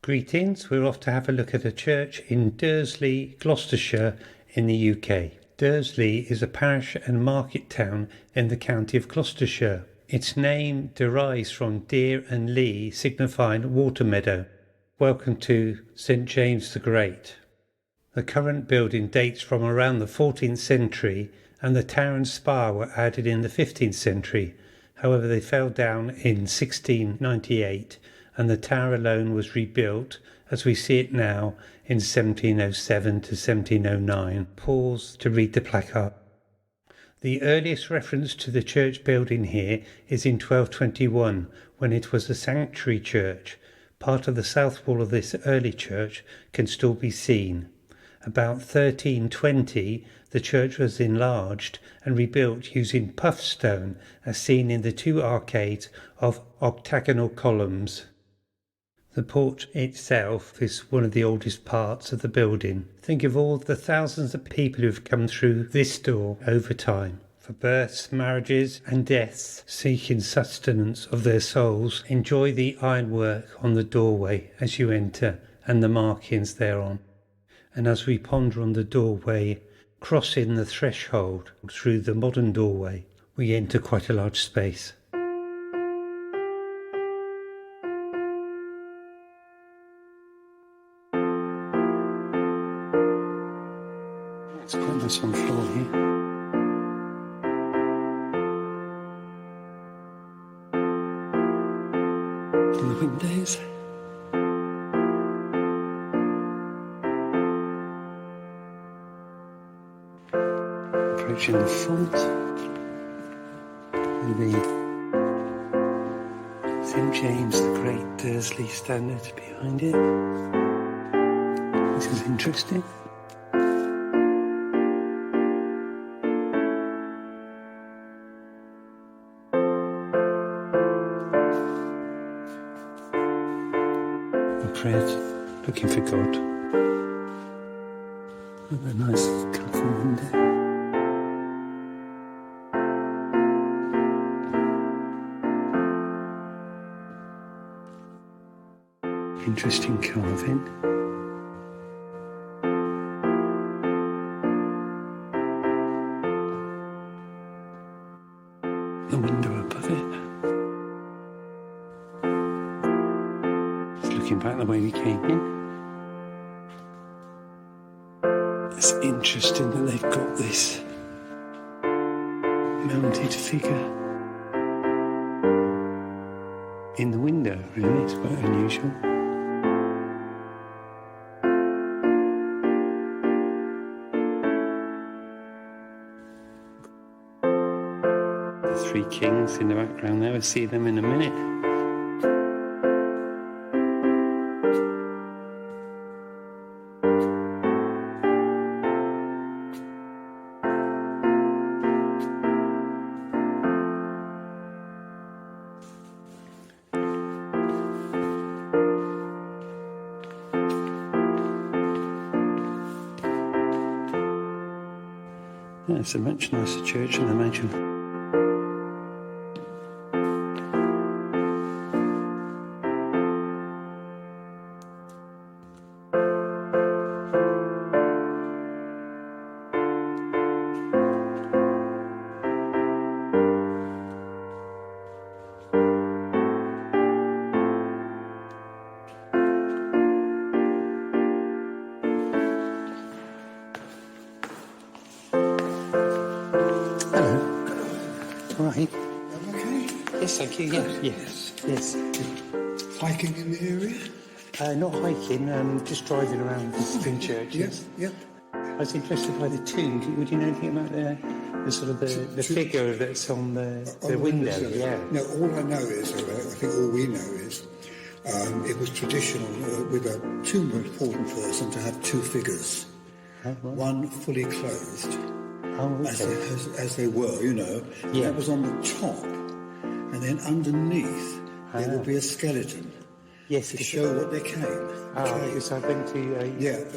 Greetings, we're off to have a look at a church in Dursley, Gloucestershire in the UK. Dursley is a parish and market town in the county of Gloucestershire. Its name derives from deer and lea, signifying water meadow. Welcome to St James the Great. The current building dates from around the 14th century and the tower and spire were added in the 15th century. However, they fell down in 1698 and the tower alone was rebuilt as we see it now in 1707 to 1709. Pause to read the placard. The earliest reference to the church building here is in 1221 when it was a sanctuary church. Part of the south wall of this early church can still be seen. About 1320 the church was enlarged and rebuilt using puff stone as seen in the two arcades of octagonal columns. The porch itself is one of the oldest parts of the building. Think of all the thousands of people who have come through this door over time. For births, marriages and deaths, seeking sustenance of their souls. Enjoy the ironwork on the doorway as you enter and the markings thereon. And as we ponder on the doorway, crossing the threshold through the modern doorway, we enter quite a large space. It's quite nice on the floor here. And the windows. Approaching the front. And the St James the Great Dursley standard behind it. This is interesting. Prayers, looking for God. With a nice colourful window. Interesting carving. The window above it. Looking back the way we came in. It's interesting that they've got this mounted figure in the window, really. It's quite unusual. The three kings in the background there, we'll see them in a minute. Yeah, it's a much nicer church than I imagined. Right. Okay. Yes, thank you. Yeah. Yes. Hiking in the area? Not hiking. Just driving around visiting churches. Yeah. I was interested by the tomb. Would you know anything about the sort of the figure that's on the window? Yeah. No, all I know is, I think all we know is, it was traditional with a tomb of an important person to have two figures. Oh, right. One fully clothed. Oh, okay. As they were, you know. Yeah. That was on the top. And then underneath, there would be a skeleton. Yes, to show what they came. Okay. Because I've been to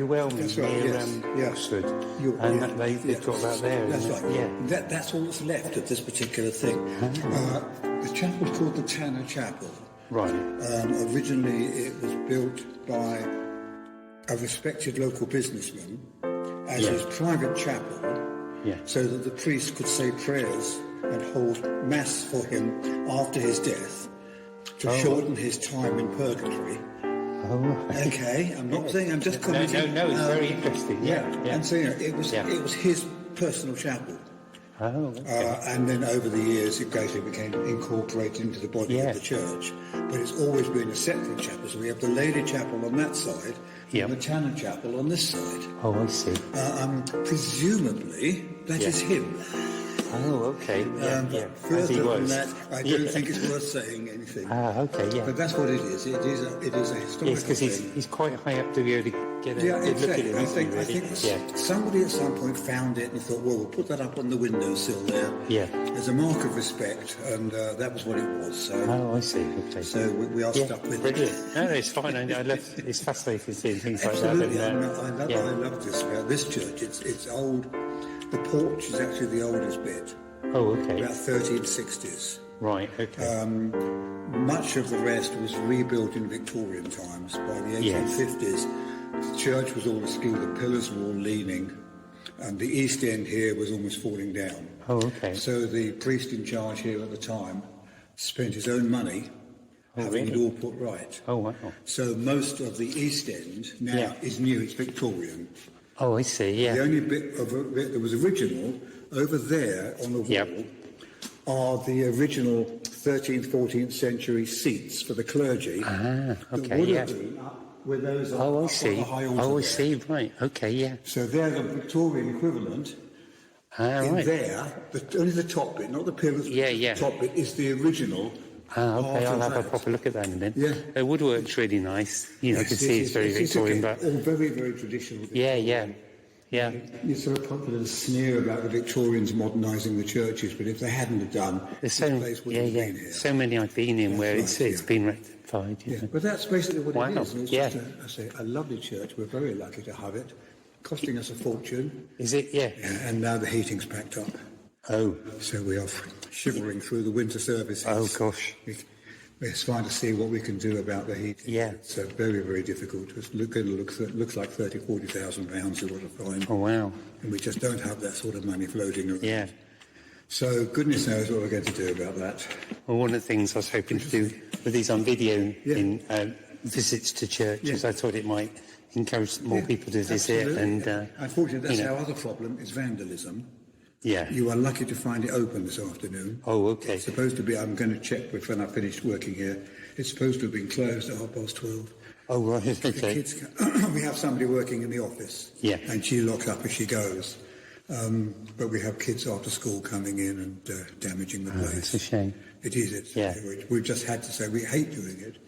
Llewellyn near Oxford, and they've got that there. That's right. Yeah. That's all that's left of this particular thing. The chapel is called the Tanner Chapel. Right. Originally, it was built by a respected local businessman as his private chapel, so that the priest could say prayers and hold mass for him after his death to shorten his time in purgatory. Oh, right. Okay, I'm not saying, I'm just commenting. No, it's very interesting. Yeah. And so it was his personal chapel. Oh, okay. And then over the years, it gradually became incorporated into the body of the church. But it's always been a separate chapel. So we have the Lady Chapel on that side, and the Tanner Chapel on this side. Oh, I see. Presumably, that is him. Oh, okay. Further than that, I don't think it's worth saying anything. Okay, yeah. But that's what it is. It is a historical Yes, because thing. he's quite high up to be able to get a good look at it. I think somebody at some point found it and thought, well, we'll put that up on the windowsill there. Yeah. As a mark of respect, and that was what it was. So, oh, I see. Okay. So we are stuck with brilliant. it. No, it's fine. I love. It's fascinating seeing things Absolutely. like that. I love this about this church. It's old. The porch is actually the oldest bit. Oh, okay. About 1360s. Right. Okay. Much of the rest was rebuilt in Victorian times. By the 1850s, the church was all askew. The pillars were all leaning, and the east end here was almost falling down. Oh, okay. So the priest in charge here at the time spent his own money having it all put right. Oh, wow. So most of the east end now is new. It's Victorian. Oh, I see. Yeah. The only bit of it that was original over there on the wall are the original 13th, 14th century seats for the clergy. Okay. That would have been up with those I see. on the high altar I there. see. Right. Okay. Yeah. So they're the Victorian equivalent. In Right. there, only the top bit, not the pillars. The top bit is the original. Okay, I'll have a that. proper look at that in a minute. Yeah. The woodwork's really nice. You know, I can see it's very Victorian, but all very, very traditional. yeah. It's sort of popular to sneer about the Victorians modernising the churches, but if they hadn't have done, there's this place wouldn't have been here. so many I've been in where it's been rectified. You know. But that's basically what it is. And it's Yeah. just a lovely church. We're very lucky to have it. Costing us a fortune. Is it? Yeah. And now the heating's packed up. Oh. So we are shivering through the winter services. Oh gosh. We're trying to see what we can do about the heating. Yeah. It's very, very difficult. It's looks like £30,000-40,000 we want to find. Oh wow. And we just don't have that sort of money floating around. Yeah. So goodness knows what we're going to do about that. Well, one of the things I was hoping to do with these on video in visits to churches, I thought it might encourage more people to visit. Absolutely. And unfortunately, that's our other problem is vandalism. Yeah. You are lucky to find it open this afternoon. Oh, okay. It's supposed to be, I'm going to check when I finished working here, it's supposed to have been closed at 12:30. Oh, right, The okay. kids we have somebody working in the office. Yeah. And she locks up as she goes. But we have kids after school coming in and damaging the place. It's a shame. It is. We've just had to say, we hate doing it.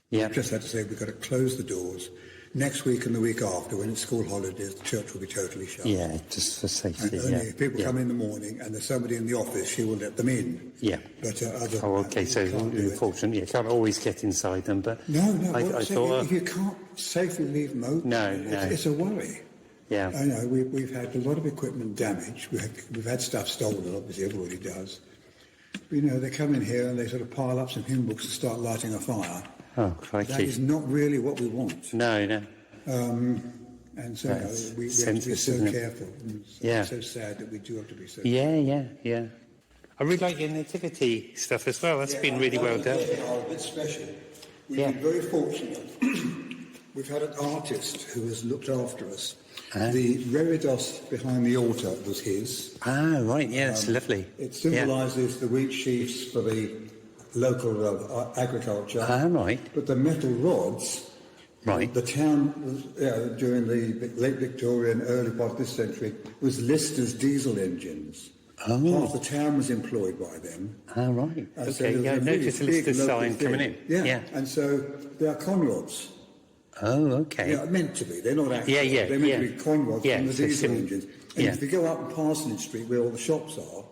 Yeah. We've just had to say we've got to close the doors. Next week and the week after, when it's school holidays, the church will be totally shut. Yeah, just for safety. And only if people come in the morning and there's somebody in the office, she will let them in. Yeah. But okay. So unfortunately, you can't always get inside them. But No. I thought you can't safely leave them open. No. It's a worry. Yeah. I know we've had a lot of equipment damaged. We've had stuff stolen. Obviously, everybody does. But, they come in here and they sort of pile up some hymn books and start lighting a fire. Oh, crikey. That is not really what we want. No. And so we have to be so careful. It's so sad that we do have to be so careful. Yeah. I really like your nativity stuff as well. That's been really well done. A bit special. We've been very fortunate. We've had an artist who has looked after us. The reredos behind the altar was his. Ah, right. Yeah, that's lovely. It symbolises the wheat sheaves for the local agriculture. Ah, right. But the metal rods. Right. The town was, during the late Victorian, early part of this century, was Lister's diesel engines. Oh. Half the town was employed by them. Ah, right. So Okay, I noticed the Lister sign coming in. Yeah. And so they are conrods. Oh, okay. They are meant to be. They're not actually. Yeah. They're meant to be conrods from the diesel engines. And Yeah. if you go up Parsonage Street, where all the shops are,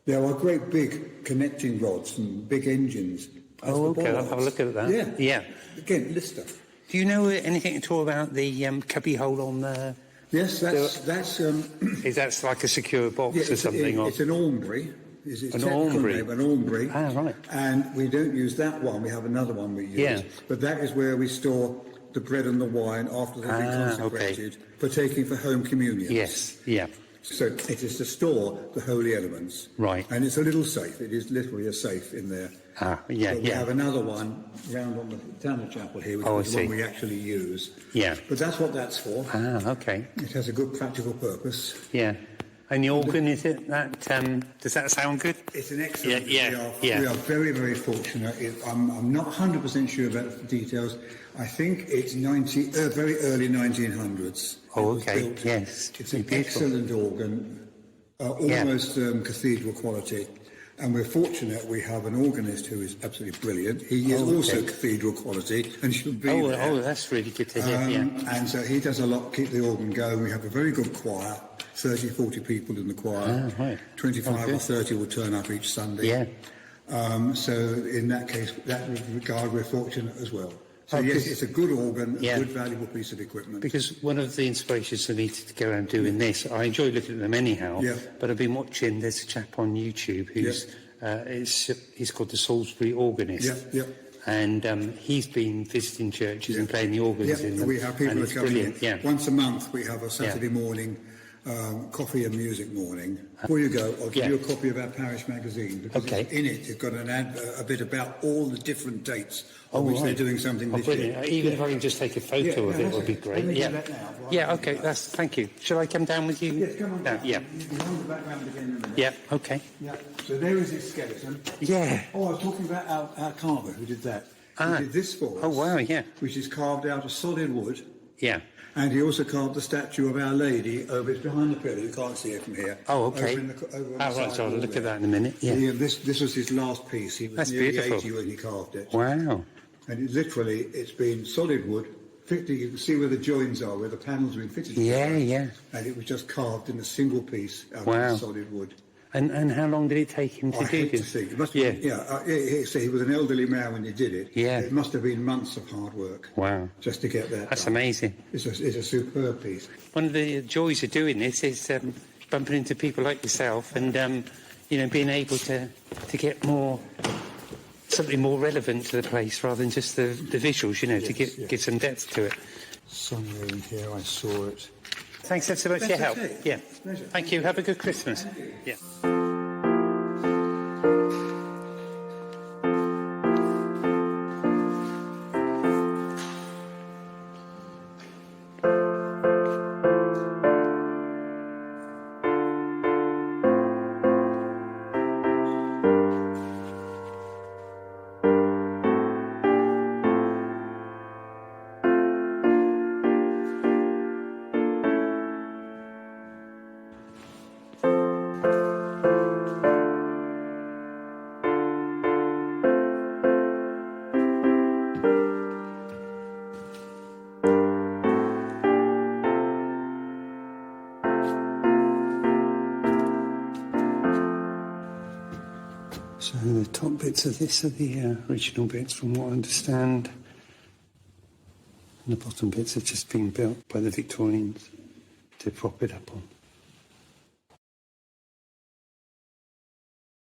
there are great big connecting rods and big engines. Oh, okay. I'll have a look at that. Yeah. Again, Lister. Do you know anything at all about the cubby hole on the... Yes, that's Is that like a secure box or something? It's an aumbrey. Is its An technical Aubrey. name, an Aubrey. Ah, right. And we don't use that one. We have another one we use. Yeah. But that is where we store the bread and the wine after they've been consecrated, partaking for home communion. Yes, yeah. So it is to store the holy elements. Right. And it's a little safe. It is literally a safe in there. Ah, yeah, But we have another one round on the down the chapel here, which is the one we actually use. Yeah. But that's what that's for. Ah, okay. It has a good practical purpose. Yeah. And the organ, is it that? Does that sound good? It's an excellent. Yeah. We are very, very fortunate. I'm not 100% sure about the details. I think it's very early 1900s. Oh, okay. Yes. It's an excellent organ, almost cathedral quality. And we're fortunate we have an organist who is absolutely brilliant. He is also cathedral quality and should be there. Oh, that's really good to hear, And so he does a lot to keep the organ going. We have a very good choir, 30, 40 people in the choir. Ah, right. 25 or 30 will turn up each Sunday. Yeah. So in that case, that regard, we're fortunate as well. So yes, it's a good organ, a good valuable piece of equipment. Because one of the inspirations I needed to go around doing this, I enjoy looking at them anyhow, but I've been watching, there's a chap on YouTube who's, he's called the Salisbury Organist. And he's been visiting churches and playing the organs in them. We have people who come in. Yeah. Once a month we have a Saturday morning coffee and music morning. Before you go, I'll give you a copy of our parish magazine, because in it you've got a bit about all the different dates on which they're doing something this year. Even if I can just take a photo of it, would be great. Okay, thank you. Shall I come down with you? Yes, come on down. Yeah. You can hold the background again in a minute. Yeah, okay. Yeah. So there is his skeleton. Yeah. Oh, I was talking about our carver who did that. He did this for us. Oh, wow, yeah. Which is carved out of solid wood. Yeah. And he also carved the statue of Our Lady over. It's behind the pillar. You can't see it from here. Oh, okay. Over on the Right, so I'll look at there. that in a minute. Yeah. This was his last piece. He was That's nearly beautiful. 80 when he carved it. Wow. And it's been solid wood. You can see where the joins are, where the panels have been fitted. Yeah. And it was just carved in a single piece out of solid wood. And how long did it take him to do this? It must have been, he was an elderly man when he did it. Yeah. It must have been months of hard work. Wow. Just to get that That's done. amazing. It's a superb piece. One of the joys of doing this is bumping into people like yourself and, being able to get something more relevant to the place rather than just the visuals, to give some depth to it. Somewhere in here I saw it. Thanks ever so much for your help. Okay. Yeah. Pleasure. Thank you. Have a good Christmas. Yeah. So the top bits of this are the original bits, from what I understand. And the bottom bits have just been built by the Victorians to prop it up on.